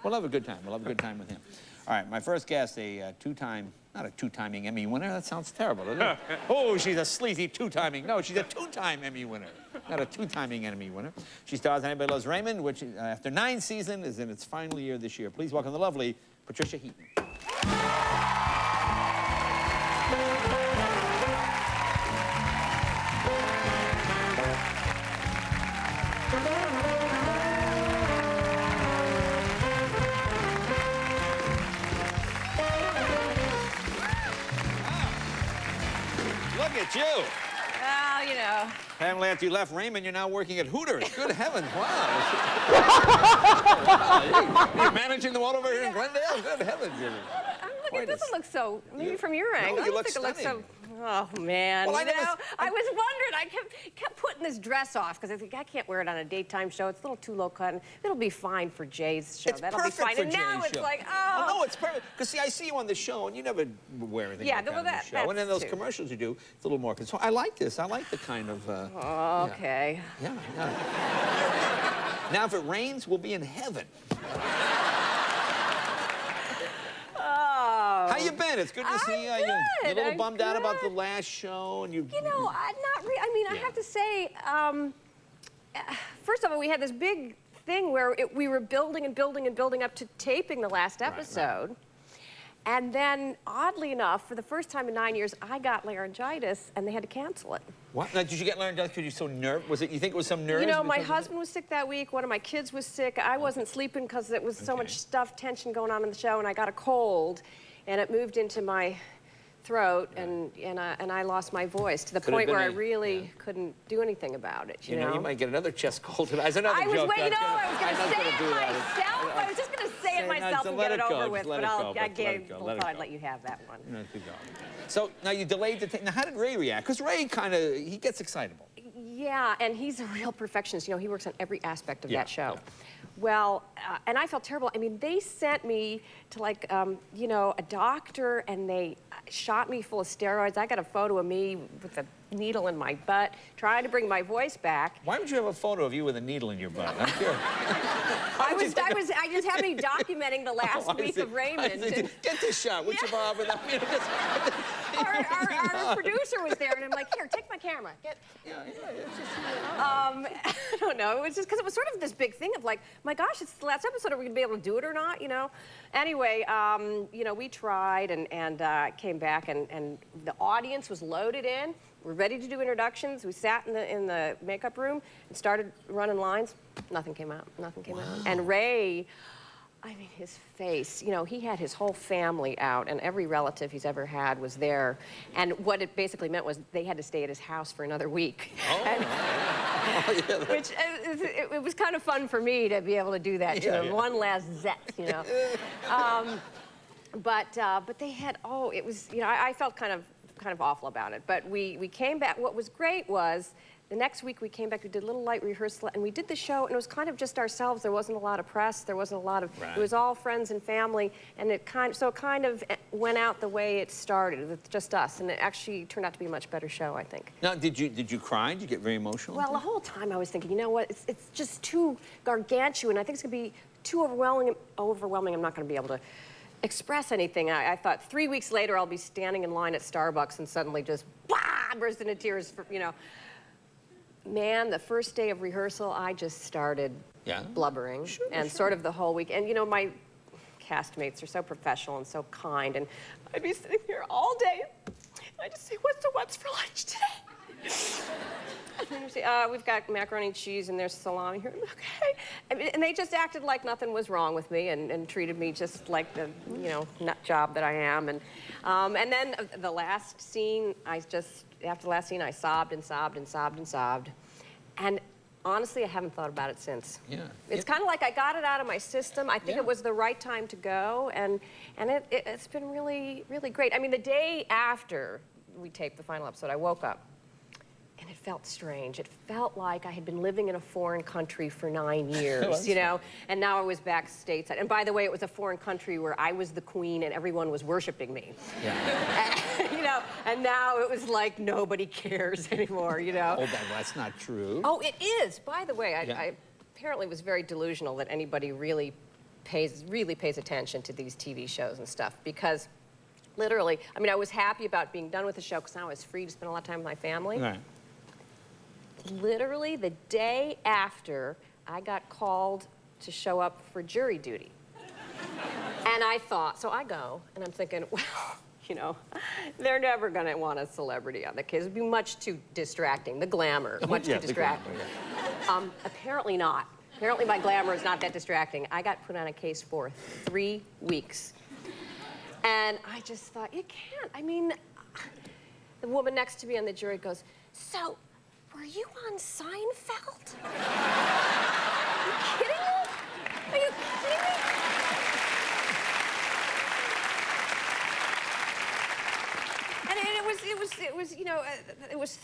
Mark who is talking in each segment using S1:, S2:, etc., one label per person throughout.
S1: We'll have a good time. We'll have a good time with him. All right, my first guest, a two-time, not a two-timing Emmy winner. That sounds terrible, doesn't it? Oh, she's a sleazy two-timing. No, she's a two-time Emmy winner, not a two-timing Emmy winner. She stars in Anybody Loves Raymond, which after 9 seasons is in its final year this year. Please welcome the lovely Patricia Heaton. Look at you.
S2: Well, you know.
S1: Pamela, after you left Raymond, you're now working at Hooters. Good heavens, wow. Wow. You're managing the one over here in Glendale? Good heavens.
S2: It doesn't look so, maybe from your angle.
S1: No, you look
S2: I don't think it
S1: stunning.
S2: looks so, oh, man.
S1: Well,
S2: I was wondering, I kept putting this dress off because I think I can't wear it on a daytime show. It's a little too low cut. It'll be fine for Jay's show.
S1: It's
S2: That'll be
S1: perfect
S2: fine.
S1: for
S2: And now
S1: Jay's
S2: it's
S1: show.
S2: like, oh.
S1: Well, no, it's perfect. Because, see, I see you on the show, and you never wear anything like that on the show. And then those commercials you do, it's a little more concerned. I like this. I like the kind of...
S2: oh, okay.
S1: Yeah. Now, if it rains, we'll be in heaven. How you been? It's good to see you. You're a little bummed out about the last show, and you
S2: know, I mean, I have to say, first of all, we had this big thing where we were building and building and building up to taping the last episode. Right. And then, oddly enough, for the first time in 9 years, I got laryngitis, and they had to cancel it.
S1: What? Now, did you get laryngitis because you're so nervous? Was it? You think it was some nerves?
S2: You know, my husband was sick that week. One of my kids was sick. I wasn't sleeping because it was so much stuff, tension going on in the show, and I got a cold, and it moved into my throat, and I lost my voice to the point where I really couldn't do anything about it. You know,
S1: you might get another chest cold. That's another joke.
S2: I was going to say it myself. I was just going to say it myself and get it over with, but I'll let you have that one.
S1: So now you delayed the tape. Now, how did Ray react? Because Ray he gets excitable.
S2: Yeah, and he's a real perfectionist. You know, he works on every aspect of that show. Well, and I felt terrible. I mean, they sent me to, like, you know, a doctor, and they shot me full of steroids. I got a photo of me with a needle in my butt, trying to bring my voice back.
S1: Why would you have a photo of you with a needle in your butt? I'm curious.
S2: I just had me documenting the last week of Raymond.
S1: Get this shot, would you, Bob?
S2: Our producer was there, and I'm like, here, take my camera. I don't know. It was just because it was sort of this big thing of like, my gosh, it's the last episode. Are we gonna be able to do it or not? You know. Anyway, you know, we tried and came back, and the audience was loaded in. We're ready to do introductions. We sat in the makeup room and started running lines. Nothing came out. Nothing came out. And Ray, I mean, his face, you know, he had his whole family out, and every relative he's ever had was there. And what it basically meant was they had to stay at his house for another week. Which, it was kind of fun for me to be able to do that to him. One last zest, you know. But they had, it was, you know, I felt kind of awful about it. But we came back. What was great was the next week we came back, we did a little light rehearsal, and we did the show, and it was kind of just ourselves. There wasn't a lot of press. There wasn't a lot of, it was all friends and family, and it kind of went out the way it started, with just us, and it actually turned out to be a much better show, I think.
S1: Now, did you cry? Did you get very emotional?
S2: Well, the whole time I was thinking, you know what, it's just too gargantuan. I think it's gonna be too overwhelming. I'm not gonna be able to express anything. I thought 3 weeks later I'll be standing in line at Starbucks and suddenly just burst into tears, you know. Man, the first day of rehearsal, I just started blubbering, sort of the whole week. And you know, my castmates are so professional and so kind, and I'd be sitting here all day, and I'd just say, what's for lunch today? And say, we've got macaroni and cheese, and there's salami here. Okay. And they just acted like nothing was wrong with me, and treated me just like the, you know, nut job that I am. And then the last scene, after the last scene, I sobbed and sobbed and sobbed and sobbed. And honestly, I haven't thought about it since. Yeah. It's kind of like I got it out of my system. I think it was the right time to go, and it's been really, really great. I mean, the day after we taped the final episode, I woke up, and it felt strange. It felt like I had been living in a foreign country for 9 years, you know, and now I was back stateside. And by the way, it was a foreign country where I was the queen and everyone was worshiping me. Yeah. You know, and now it was like nobody cares anymore, you know.
S1: Oh, that's not true.
S2: Oh, it is. By the way, I apparently was very delusional that anybody really really pays attention to these TV shows and stuff, because literally, I mean, I was happy about being done with the show because now I was free to spend a lot of time with my family.
S1: Right.
S2: Literally the day after, I got called to show up for jury duty. And I thought, so I go, and I'm thinking, well, you know, they're never going to want a celebrity on the case. It would be much too distracting, the glamour, much too distracting. Apparently not. Apparently my glamour is not that distracting. I got put on a case for 3 weeks. And I just thought, you can't. I mean, the woman next to me on the jury goes, so, were you on Seinfeld? Are you kidding me? Are you kidding me? And it was, you know, it was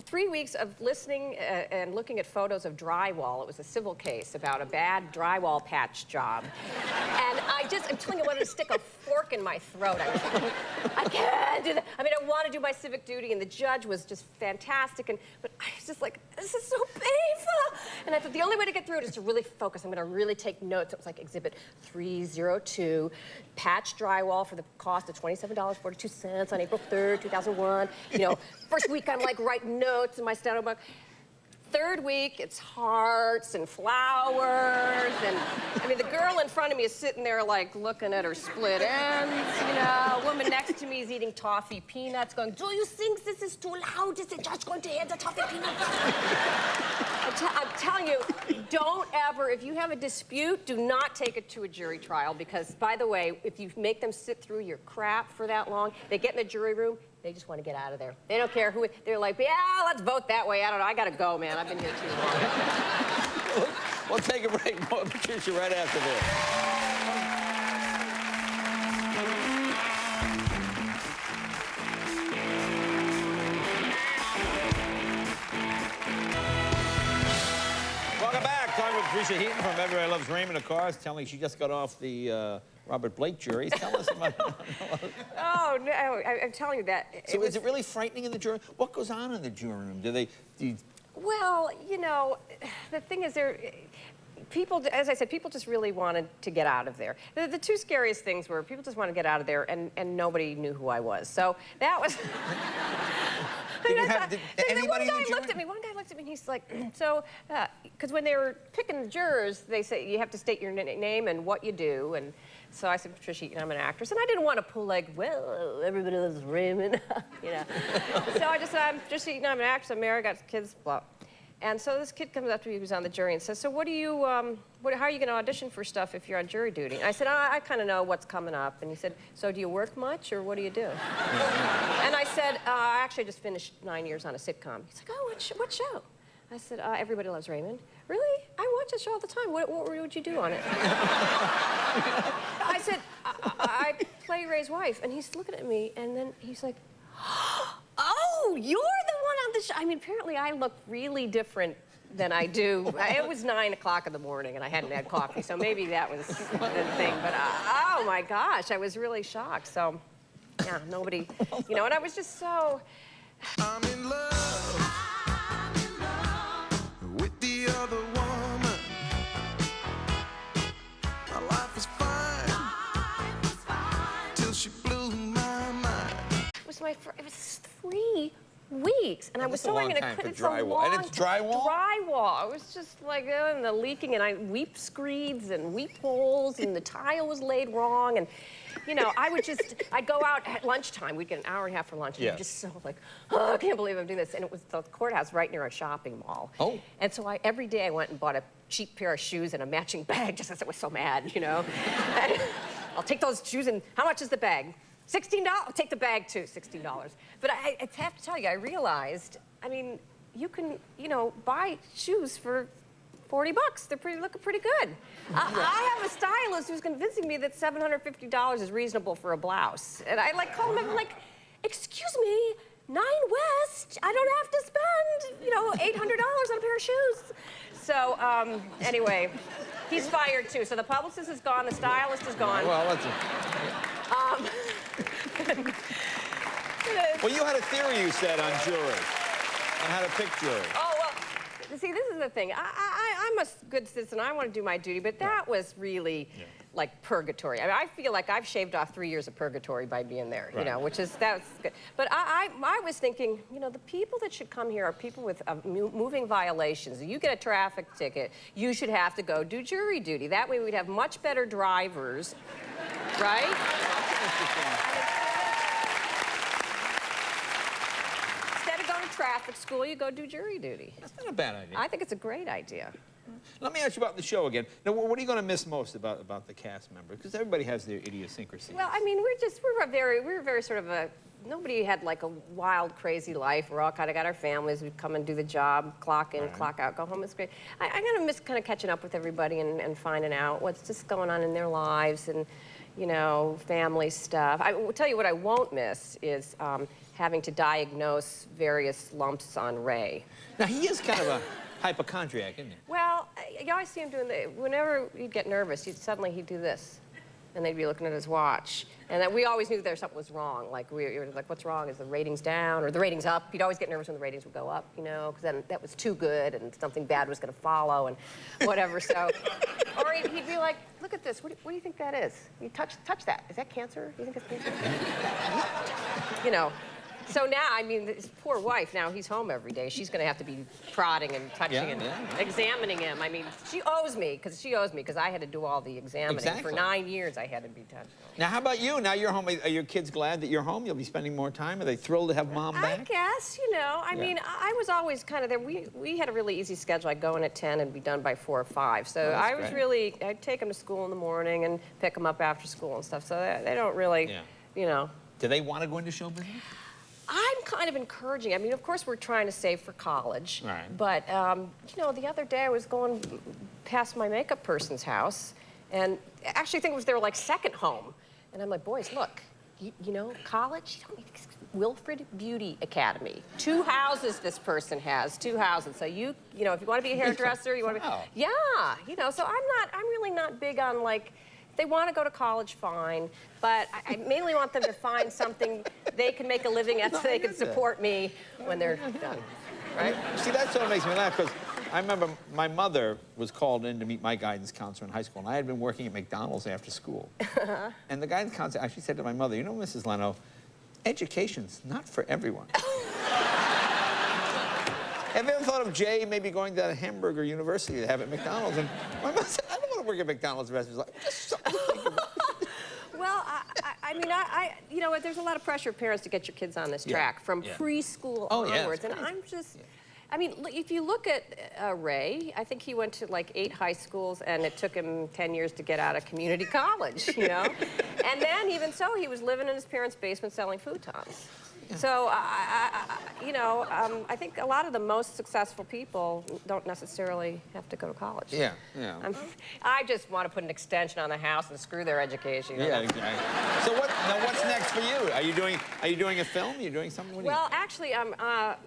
S2: 3 weeks of listening and looking at photos of drywall. It was a civil case about a bad drywall patch job. And I'm telling you, I wanted to stick a fork in my throat. I can't do that. I mean, I want to do my civic duty, and the judge was just fantastic, but I was just like, this is so painful. And I thought the only way to get through it is to really focus. I'm going to really take notes. It was like Exhibit 302, patch drywall for the cost of $27.42 on April 3rd, 2001. You know, first week I'm like writing notes in my steno book. Third week, it's hearts and flowers, and I mean, the girl in front of me is sitting there like looking at her split ends, you know. A woman next to me is eating toffee peanuts, going, do you think this is too loud? Is the judge going to hand the toffee peanuts? I'm telling you, don't ever, if you have a dispute, do not take it to a jury trial, because, by the way, if you make them sit through your crap for that long, they get in the jury room, they just want to get out of there. They don't care who, they're like, yeah, let's vote that way. I don't know, I gotta go, man. I've been here too long.
S1: We'll take a break. More Patricia right after this. Welcome back. Talking with Patricia Heaton from Everybody Loves Raymond, of course. Tell me she just got off the Robert Blake jury. Tell us about
S2: Oh, no, I'm telling you that.
S1: So is it really frightening in the jury? What goes on in the jury room?
S2: Well, you know, the thing is, people, as I said, people just really wanted to get out of there. The two scariest things were people just wanted to get out of there, and nobody knew who I was. So that was.
S1: Did anybody in the jury?
S2: One guy looked at me, and he's like, so, because when they were picking the jurors, they say you have to state your name and what you do, and so I said, Patricia Heaton, I'm an actress, and I didn't want to pull like, well, everybody loves Raymond, you know. So I just said, I'm Patricia Heaton, I'm an actress, I'm married, got kids, blah. And so this kid comes up to me who's on the jury and says, so how are you going to audition for stuff if you're on jury duty? And I said, I kind of know what's coming up. And he said, so do you work much, or what do you do? And I said, I actually just finished 9 years on a sitcom. He's like, oh, what show? I said, Everybody Loves Raymond. Really? I watch the show all the time. What would you do on it? I said, I play Ray's wife. And he's looking at me, and then he's like, oh, you're the one on the show. I mean, apparently I look really different than I do. It was 9 o'clock in the morning, and I hadn't had coffee, so maybe that was the thing. But, oh, my gosh, I was really shocked. So, yeah, nobody, you know, and I was just so...
S3: I'm in love with the other woman. My life was fine till she blew my mind.
S2: It was it was 3 weeks, and I was sewing, and it couldn't.
S1: And it's drywall?
S2: Drywall. It was just like, and the leaking, and weep screeds and weep holes, and the tile was laid wrong, and, you know, I'd go out at lunchtime. We'd get an hour and a half for lunch, and I'm just so like, oh, I can't believe I'm doing this. And it was the courthouse right near a shopping mall. Oh. And so every day I went and bought a cheap pair of shoes and a matching bag, just because I was so mad, you know. I'll take those shoes, and how much is the bag? $16? I'll take the bag too, $16. But I have to tell you, I realized, I mean, you can, you know, buy shoes for $40. They're looking pretty good. I have a stylist who's convincing me that $750 is reasonable for a blouse. And I call him up, I'm like, excuse me, 9 West, I don't have to spend, you know, $800 on a pair of shoes. So, anyway, he's fired too. So the publicist is gone, the stylist is gone.
S1: Well, that's Well, you had a theory, you said, on jurors, on how to pick jurors.
S2: Oh, well, see, this is the thing. I'm a good citizen. I want to do my duty, but that was really like purgatory. I mean, I feel like I've shaved off 3 years of purgatory by being there, you know, that's good. But I was thinking, you know, the people that should come here are people with moving violations. If you get a traffic ticket, you should have to go do jury duty. That way we'd have much better drivers, right? Instead of going to traffic school, you go do jury duty.
S1: That's not a bad idea.
S2: I think it's a great idea.
S1: Let me ask you about the show again. Now, what are you going to miss most about the cast member? Because everybody has their idiosyncrasies.
S2: Well, I mean, we were very sort of a, nobody had like a wild, crazy life. We're all kind of got our families. We'd come and do the job, clock in, clock out, go home. It's great. I'm going to miss kind of catching up with everybody and finding out what's just going on in their lives and, you know, family stuff. I will tell you what I won't miss is having to diagnose various lumps on Ray.
S1: Now, he is kind of a hypochondriac, isn't he?
S2: Well, you always see him doing whenever he'd get nervous, he'd do this. And they'd be looking at his watch. And that we always knew there something was wrong. Like, we were like, what's wrong? Is the ratings down or the ratings up? He'd always get nervous when the ratings would go up, you know, because then that was too good and something bad was going to follow and whatever. So, or he'd be like, look at this. What do you think that is? You touch that. Is that cancer? Do you think it's cancer? You know. So now, I mean, his poor wife, now he's home every day. She's going to have to be prodding and touching and examining him. I mean, she owes me, because I had to do all the examining.
S1: Exactly.
S2: For 9 years, I had to be touched.
S1: Now, how about you? Now you're home. Are your kids glad that you're home? You'll be spending more time? Are they thrilled to have Mom back?
S2: I guess, you know. I mean, I was always kind of there. We had a really easy schedule. I'd go in at 10 and be done by 4 or 5. So I was really, I'd take them to school in the morning and pick them up after school and stuff. So they don't really, you know.
S1: Do they want to go into show business?
S2: I'm kind of encouraging. I mean, of course, we're trying to save for college.
S1: Right.
S2: But, you know, the other day I was going past my makeup person's house, and actually I think it was their, like, second home. And I'm like, boys, look, you know, college, you don't need Wilfred Beauty Academy. 2 houses this person has, 2 houses. So you know, if you want to be a hairdresser, you want to be... Yeah, you know, so I'm really not big on, like... If they want to go to college, fine. But I mainly want them to find something they can make a living at so they can support me when they're done. Right?
S1: See, that's what makes me laugh, because I remember my mother was called in to meet my guidance counselor in high school, and I had been working at McDonald's after school. And the guidance counselor actually said to my mother, you know, Mrs. Leno, education's not for everyone. Have you ever thought of Jay maybe going to Hamburger University to have at McDonald's? And my mother said, I don't want to work at McDonald's the rest of his life. Just something to think about.
S2: Well, I mean, you know, there's a lot of pressure of parents to get your kids on this track from preschool onwards. And I'm just, I mean, if you look at Ray, I think he went to like 8 high schools, and it took him 10 years to get out of community college, you know? And then, even so, he was living in his parents' basement selling futons. So, you know, I think a lot of the most successful people don't necessarily have to go to college.
S1: Yeah.
S2: I just want to put an extension on the house and screw their education. You know?
S1: Yeah, exactly. So what's next for you? Are you doing a film? Are you doing something?
S2: Well, actually,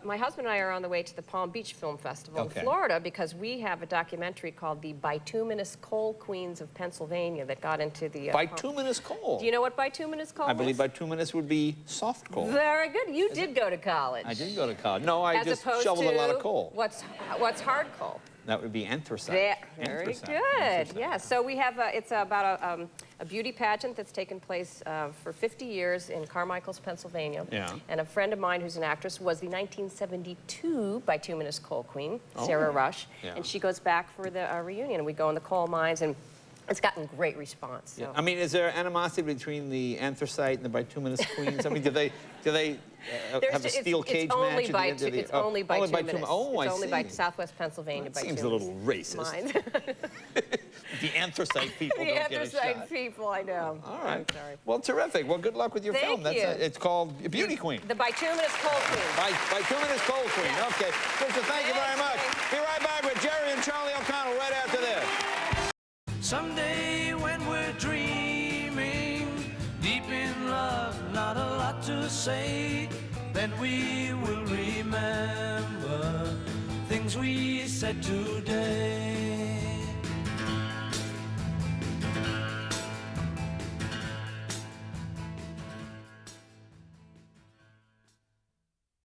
S2: my husband and I are on the way to the Palm Beach Film Festival in Florida, because we have a documentary called The Bituminous Coal Queens of Pennsylvania that got into the...
S1: Bituminous coal?
S2: Do you know what bituminous coal is?
S1: I believe bituminous would be soft coal.
S2: Very good. You did go to college.
S1: I did go to college. No, I just shoveled a lot of coal.
S2: What's hard coal?
S1: That would be anthracite.
S2: Very good. Yeah. So we have it's about a beauty pageant that's taken place for 50 years in Carmichael's, Pennsylvania. Yeah. And a friend of mine who's an actress was the 1972 bituminous coal queen, Sarah Rush, and she goes back for the reunion. And we go in the coal mines, and it's gotten great response. So.
S1: Yeah. I mean, is there animosity between the anthracite and the bituminous queens? I mean, do they have a steel cage match?
S2: It's only bituminous.
S1: Oh, I see.
S2: It's only by Southwest Pennsylvania.
S1: That seems a little racist. The anthracite people don't get a shot.
S2: The anthracite people, I know.
S1: All right.
S2: I'm sorry.
S1: Well, terrific. Well, good luck with your film.
S2: Thank you.
S1: It's called Beauty Queen.
S2: The Bituminous Coal Queen.
S1: Bituminous Coal Queen.
S2: Yes.
S1: Okay. Sister, thank you very much. Be right back with Jerry and Charlie O'Connell right after this.
S3: Someday when we're dreaming, deep in love, not a lot to say, then we will remember things we said today.